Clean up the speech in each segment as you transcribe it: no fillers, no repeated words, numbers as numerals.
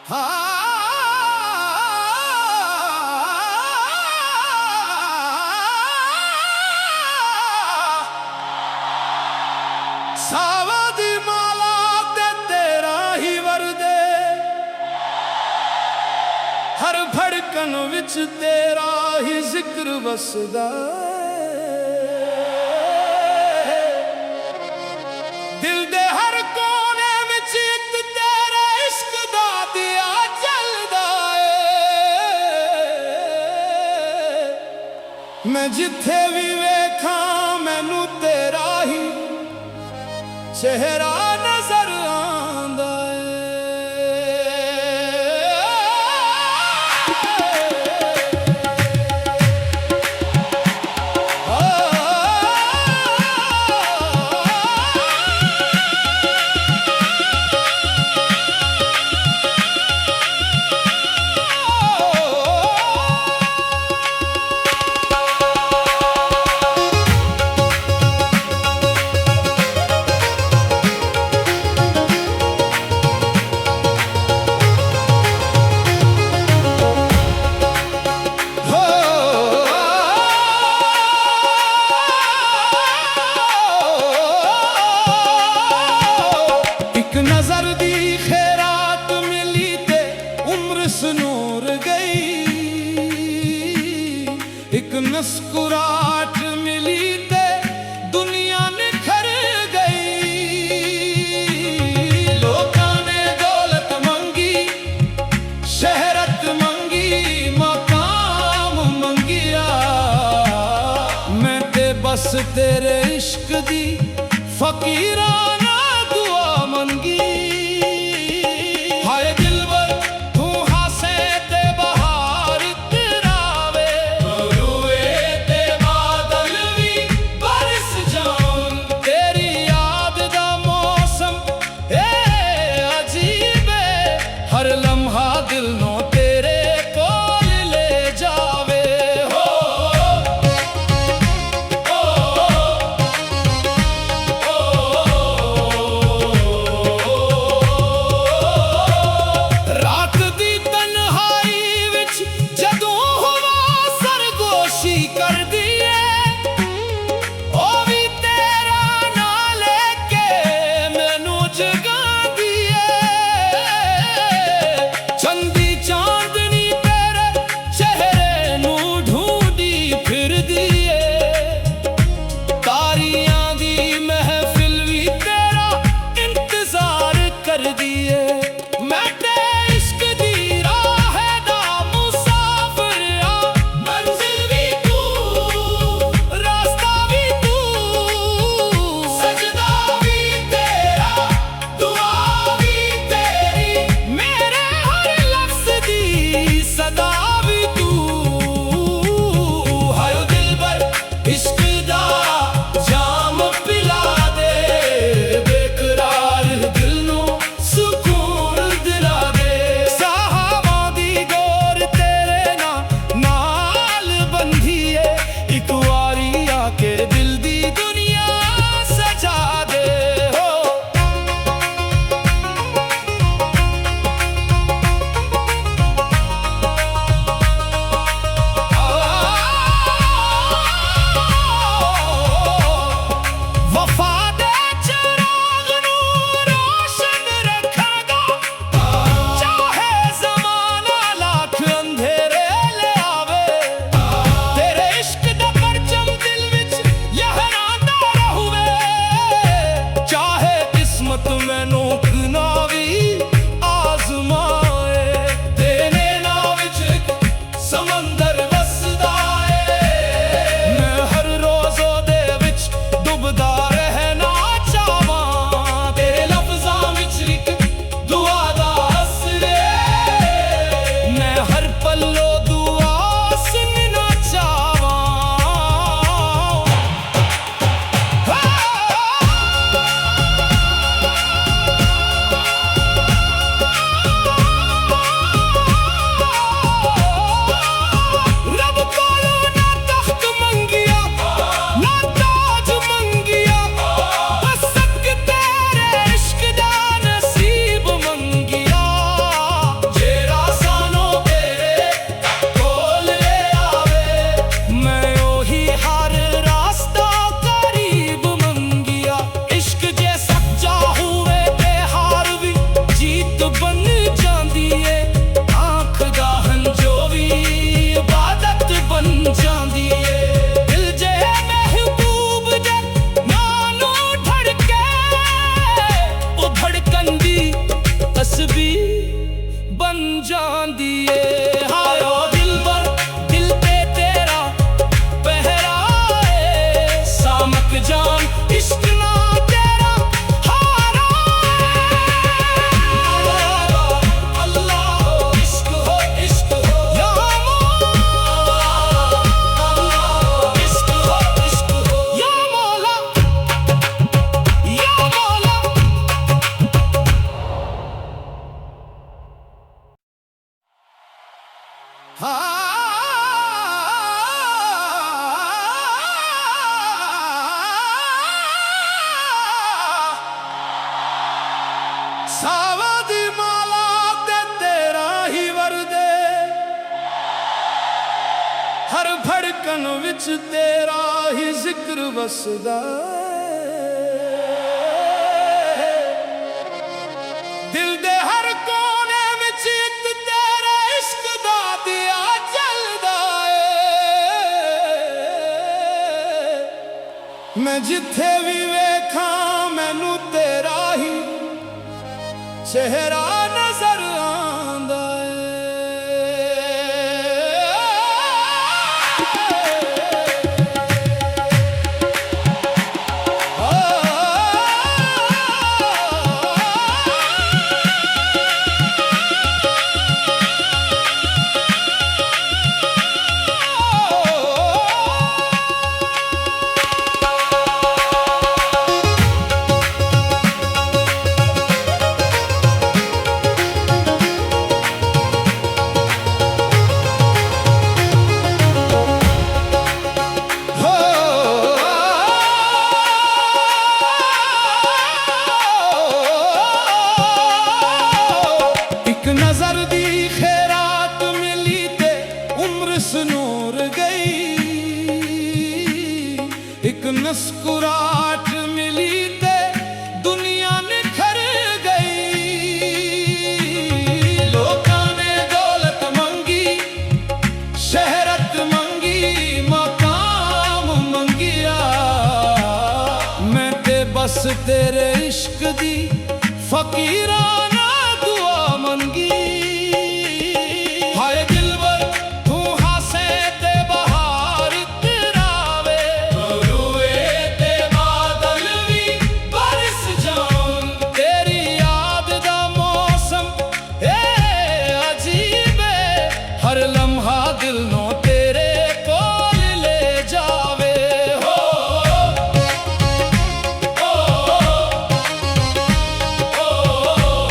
सावा दी माला ते तेरा ही वरदे, हर धड़कन विच तेरा ही जिक्र वसदा। दिल दे हर कोने विच एक तेरे इश्क दा दिया जलदा है। मैं जिथे भी वेखा मैनू तेरा ही चेहरा नजर आंदा है। नजर दी खैरात मिली ते उम्र सुनूर गई, एक मुस्कुराहट मिली ते दुनिया निखर गई। लोकां ने दौलत मंगी, शहरत मंगी, मकाम मंगिया, मैं ते बस तेरे इश्क दी फकीराना दुआ मंगी। हाय दिलबर तू हासे ते बहार इतरावे, रोए ते बादल भी बरस जाऊं। तेरी याद दा मौसम ए अजीब है, हर लम्हा दिल नो तेरे कोल ले जावे। कर दिए ओ भी तेरा ना लेके मैनू जगा दिए। चंदी चांदनी तेरे चेहरे नू ढूंढी फिर दिए, तारियां दी महफिल भी तेरा इंतजार कर दिए। मैं इश्क दी राह दा मुसाफिर आ, मंजिल भी रास्ता भी तू, सजदा भी तेरा, दुआ भी तेरी, मेरे हर लफ्ज़ दी सदा भी तू। हाय दिलबर इश्क दा जाम पिला दे, बेकरार दिल नू सुकून ਸਾਵਾਂ ਦੀ ਮਾਲਾ ਤੇ ਤੇਰਾ ਹੀ ਵਰਦੇ, ਹਰ ਧੜਕਣ ਵਿੱਚ ਤੇਰਾ ਹੀ ਜ਼ਿਕਰ ਵਸਦਾ ਏ। ਦਿਲ ਦੇ ਹਰ ਕੋਨੇ ਵਿੱਚ ਇੱਕ ਤੇਰੇ ਇਸ਼ਕ ਦਾ ਦਿਆ ਜਲਦਾ ਏ। ਮੈਂ ਜਿੱਥੇ ਵੀ ਵੇਖਾਂ ਮੈਨੂੰ ਤੇਰਾ ਹੀ चेहरा नजर आंदा नजर दी खैरात मिली ते उम्र सनूर गई, एक मुस्कुराहट मिली ते दुनिया निखर गई। लोकां ने दौलत मंगी, शहरत मंगी, मकाम मंगिया, मैं ते बस तेरे इश्क दी फकीराना दुआ मंगी। हाय दिलबर तू हासे ते बहार इतरावे, रोए ते बादल भी बरस जान। तेरी याद दा मौसम ए अजीब है, हर लम्हा दिल नो तेरे कोल ले जावे। हो ओ ओ ओ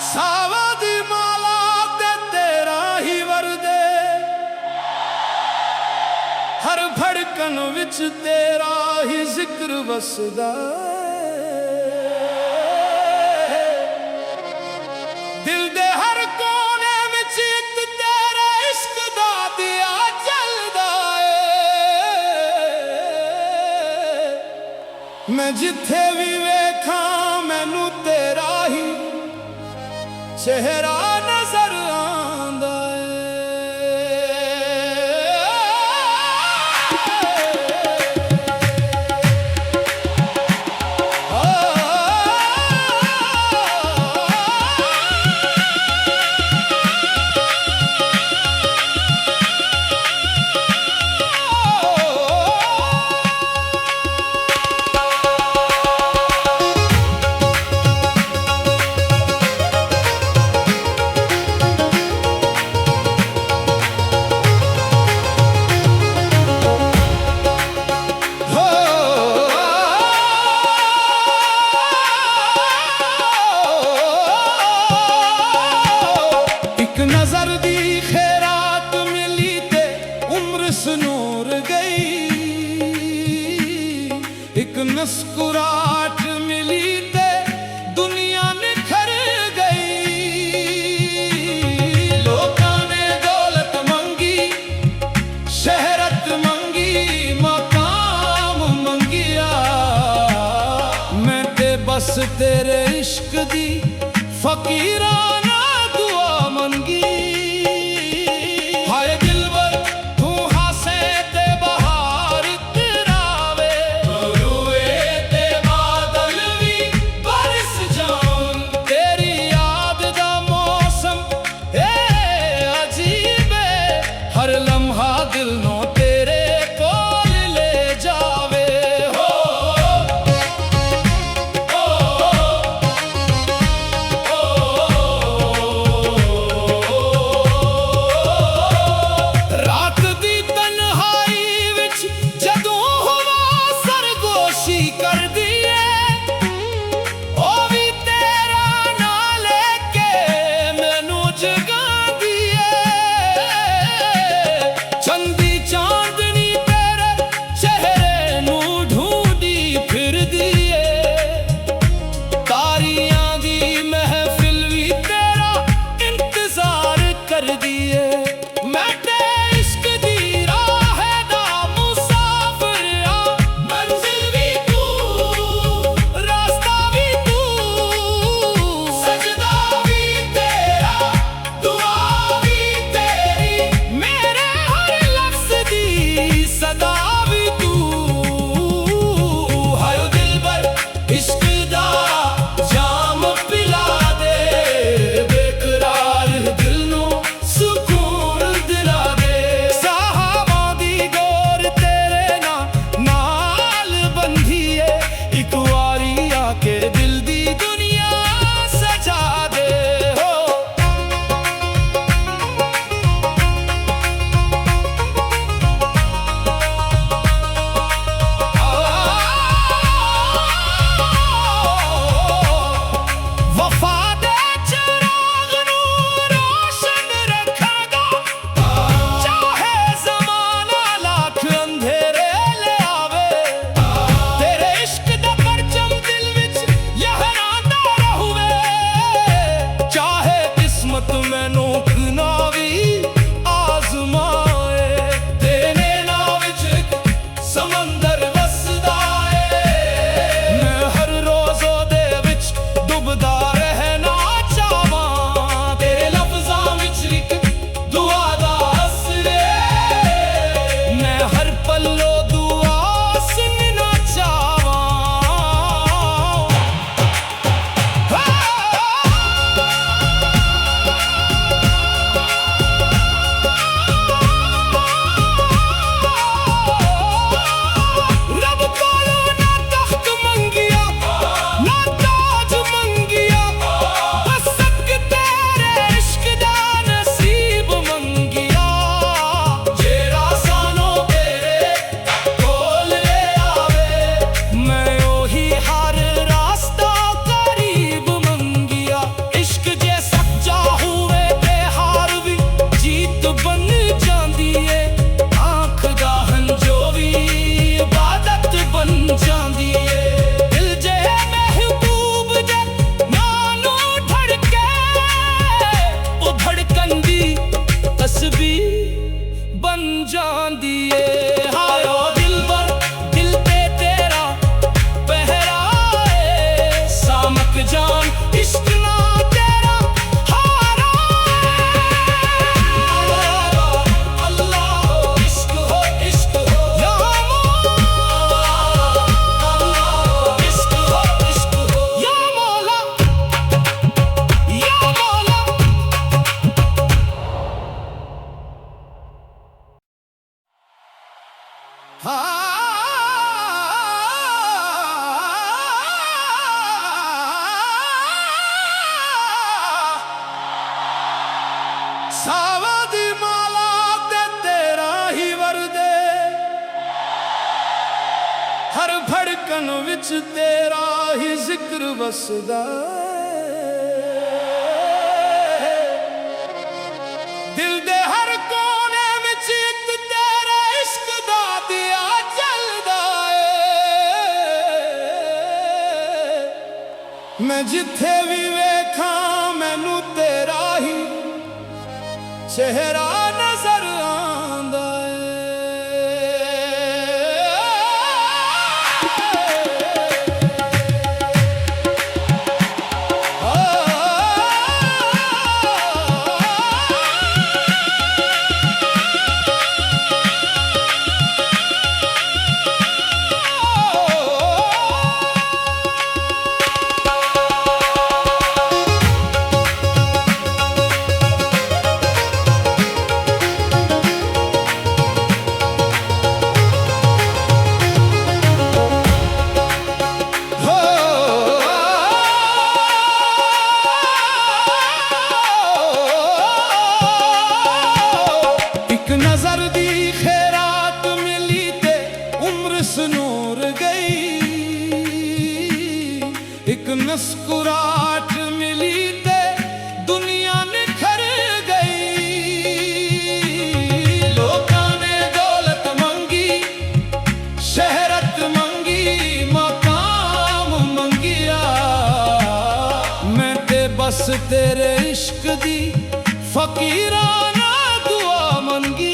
ਸਾਵਾਂ ਦੀ ਮਾਲਾ ਤੇ ਤੇਰਾ ਹੀ ਵਰਦੇ, ਹਰ ਧੜਕਣ ਵਿੱਚ ਤੇਰਾ ਹੀ ਜ਼ਿਕਰ ਵਸਦਾ ਏ। ਦਿਲ ਦੇ ਹਰ ਕੋਨੇ ਵਿੱਚ ਇੱਕ ਤੇਰੇ ਇਸ਼ਕ ਦਾ ਦਿਆ ਜਲਦਾ ਏ। ਮੈਂ ਜਿੱਥੇ ਵੀ ਵੇਖਾਂ ਮੈਨੂੰ ਤੇਰਾ ਹੀ ਚਿਹਰਾ ਨਜ਼ਰ ਆਉਂਦਾ ਏ। नजर दी खैरात मिली ते उम्र सनूर गई, एक मुस्कुराहट मिली ते दुनिया निखर गई। लोकां ने दौलत मंगी, शहरत मंगी, मकाम मंगिया, मैं ते बस तेरे इश्क दी फकीराना दुआ मंगी। हाय दिलबर तू हासे ते बहार इतरावे, रोए ते बादल भी बरस जान। तेरी याद दा मौसम ए अजीब है, हर लम्हा दिल नो तेरे कोल ले जावे। हो ओ ओ ओ ਵਿੱਚ ਤੇਰਾ ਹੀ ਜ਼ਿਕਰ ਵਸਦਾ ਦਿਲ ਦੇ ਹਰ ਕੋਨੇ ਵਿੱਚ ਇੱਕ ਤੇਰੇ ਇਸ਼ਕ ਦਾ ਦਿਆ ਜਲਦਾ ਏ ਮੈਂ ਜਿੱਥੇ ਵੀ ਵੇਖਾਂ ਮੈਨੂੰ ਤੇਰਾ ਹੀ ਚਿਹਰਾ ਨਜ਼ਰ ਆਉਂਦਾ नजर दी खैरात मिली ते उम्र सनूर गई एक मुस्कुराहट मिली ते दुनिया निखर गई लोकां ने दौलत मंगी शहरत मंगी मकाम मंगिया मैं ते बस तेरे इश्क दी फकीराना मंगी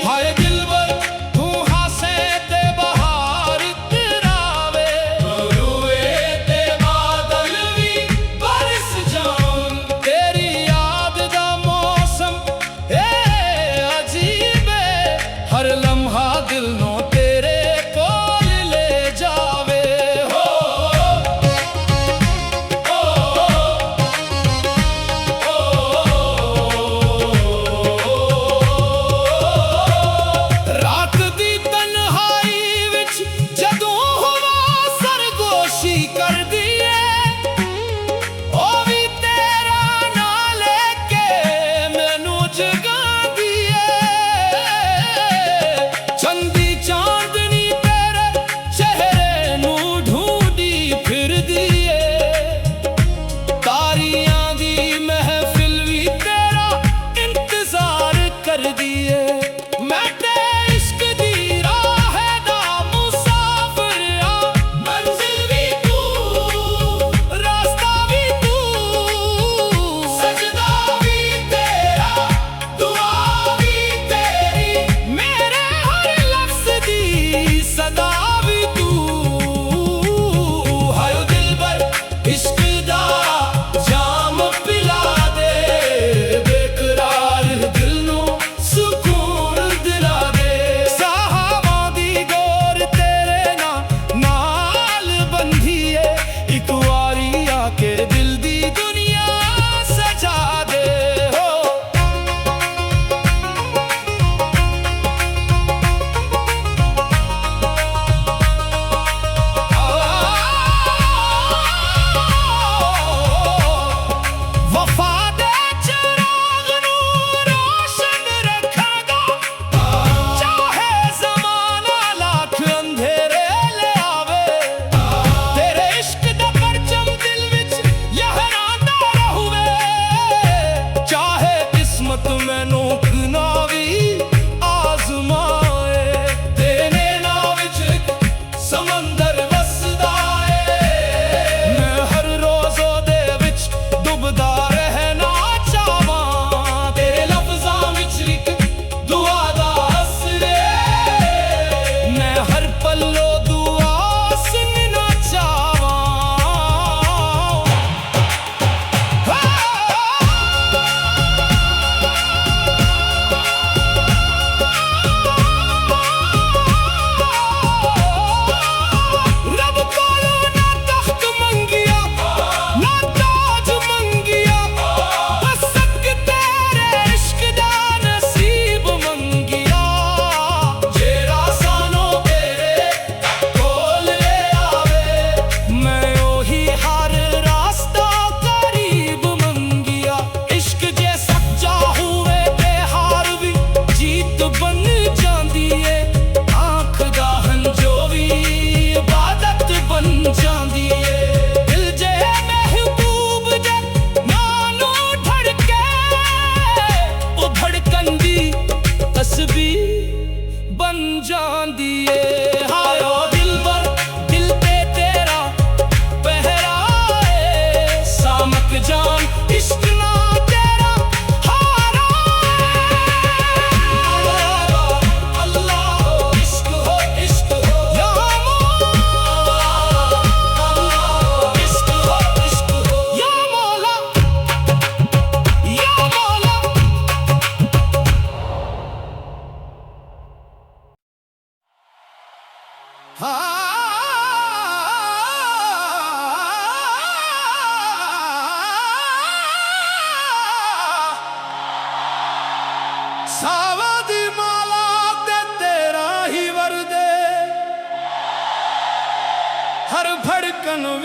हाय दिलबर तू हासे ते बहार तेरावे रोए ते बादल भी बरस जाऊं तेरी याद दा मौसम अजीब है हर लम्हा दिल नो तेरे कोल ले जावे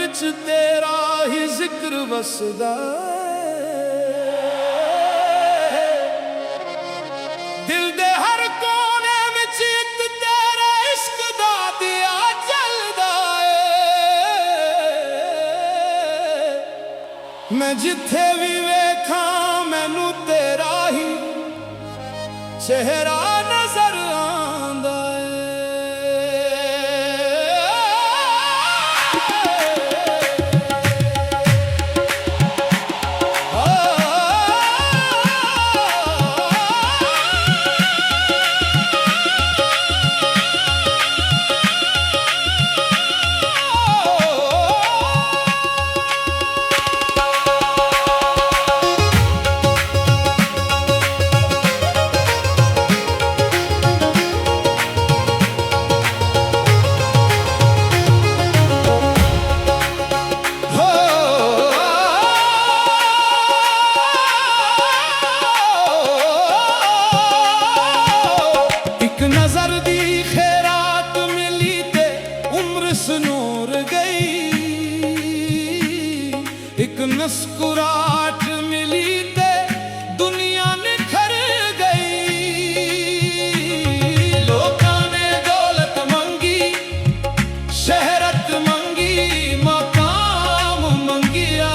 ਵਿੱਚ ਤੇਰਾ ਹੀ ਜ਼ਿਕਰ ਵਸਦਾ ਦਿਲ ਦੇ ਹਰ ਕੋਨੇ ਵਿੱਚ ਇੱਕ ਤੇਰੇ ਇਸ਼ਕ ਦਾ ਦਿਆ ਜਲਦਾ ਏ ਮੈਂ ਜਿੱਥੇ ਵੀ ਵੇਖਾਂ ਮੈਨੂੰ ਤੇਰਾ ਹੀ ਚਿਹਰਾ ਨਜ਼ਰ ਆਉਂਦਾ नजर दी खैरात मिली ते उम्र सनूर गई एक मुस्कुराहट मिली ते दुनिया निखर गई लोकां ने दौलत मंगी शहरत मंगी मकाम मंगिया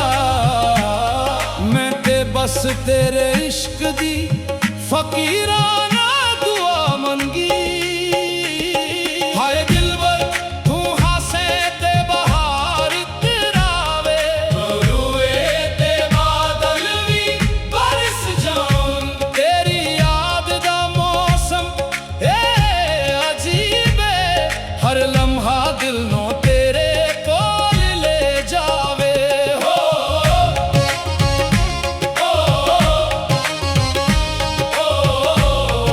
मैं ते बस तेरे इश्क दी फकीराना मंगी हाय दिलबर तू हासे ते बहार तेरावे रुए ते बादल भी बरस जाऊं तेरी याद दा मौसम अजीब है हर लम्हा दिल नो तेरे कोल ले जावे हो ओ, ओ, ओ, ओ,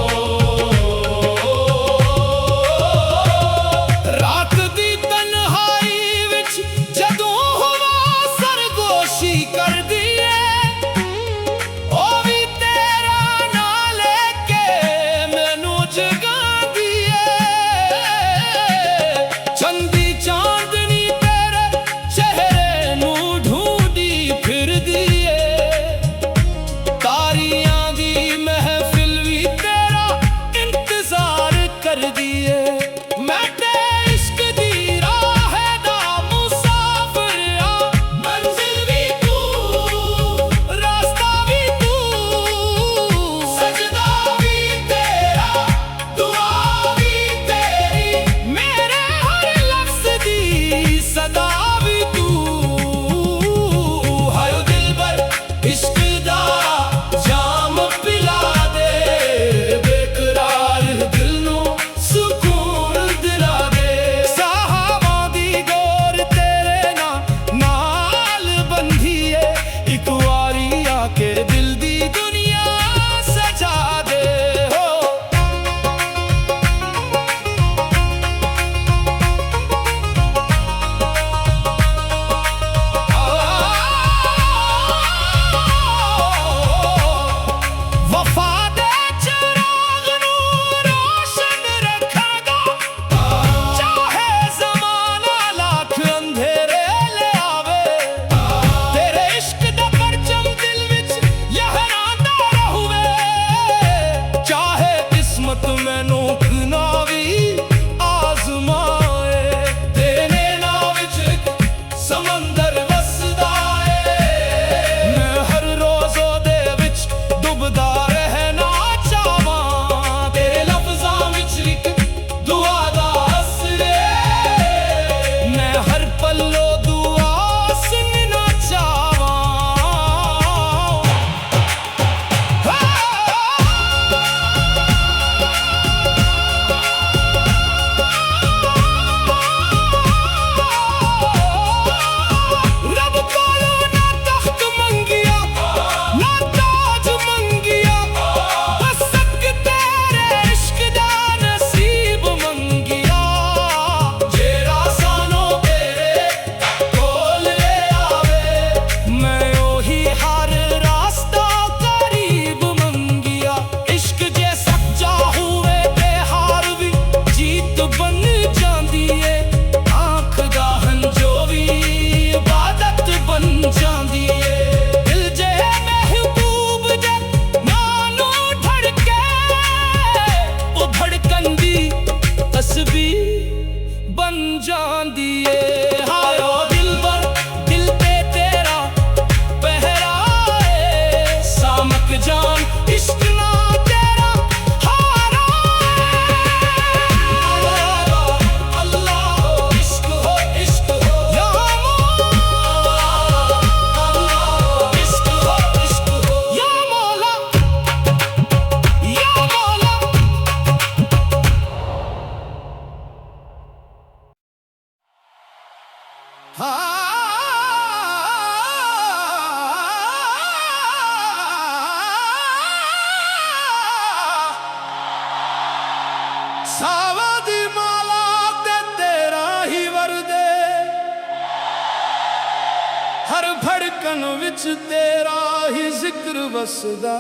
हर धड़कन विच तेरा ही जिक्र वसदा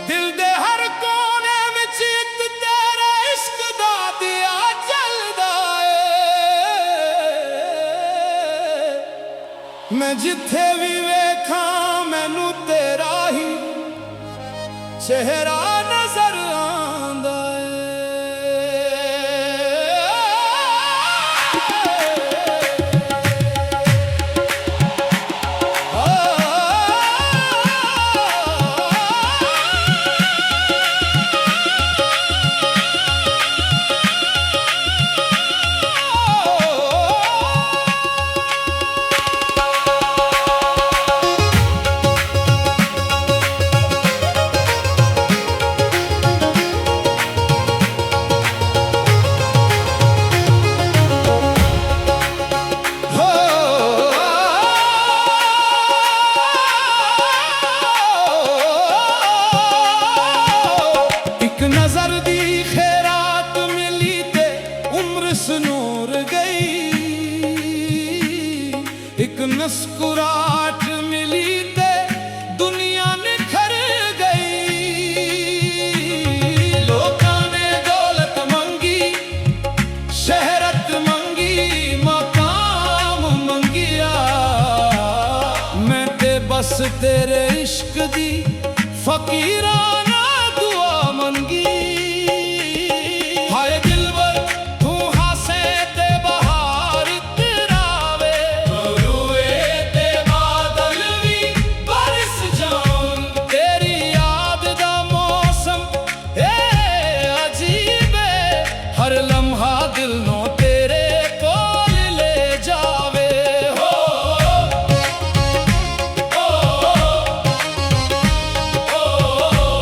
दिल दे हर कोने विच एक तेरे इश्क दा दिया जलदा मैं जिथे भी वेखा मैनू तेरा ही चेहरा नजर आंदा नजर दी खैरात मिली ते उम्र सनूर गई एक मुस्कुराहट मिली ते दुनिया निखर गई लोकां ने दौलत मंगी शहरत मंगी मकाम मंगिया मैं ते बस तेरे इश्क दी फकीराना दुआ मंगी हाय दिलबर तू हासे ते बहार तेरावे रोए ते बादल भी बरस जाऊं तेरी याद दा मौसम अजीब है हर लम्हा दिल नो तेरे कोल ले जावे हो ओ, ओ, ओ, ओ,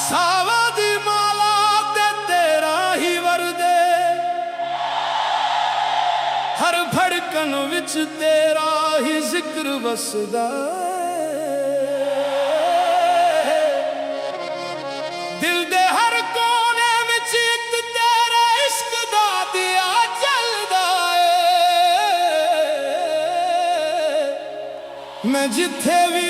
ਸਾਵਾਂ ਦੀ ਮਾਲਾ ਤੇ ਤੇਰਾ ਹੀ ਵਰਦੇ, ਹਰ ਧੜਕਣ ਵਿੱਚ ਤੇਰਾ ਹੀ ਜ਼ਿਕਰ ਵਸਦਾ, ਦਿਲ ਦੇ ਹਰ ਕੋਨੇ ਵਿੱਚ ਇੱਕ ਤੇਰੇ ਇਸ਼ਕ ਦਾ ਦਿਆ ਜਲਦਾ ਏ। ਮੈਂ ਜਿੱਥੇ ਵੀ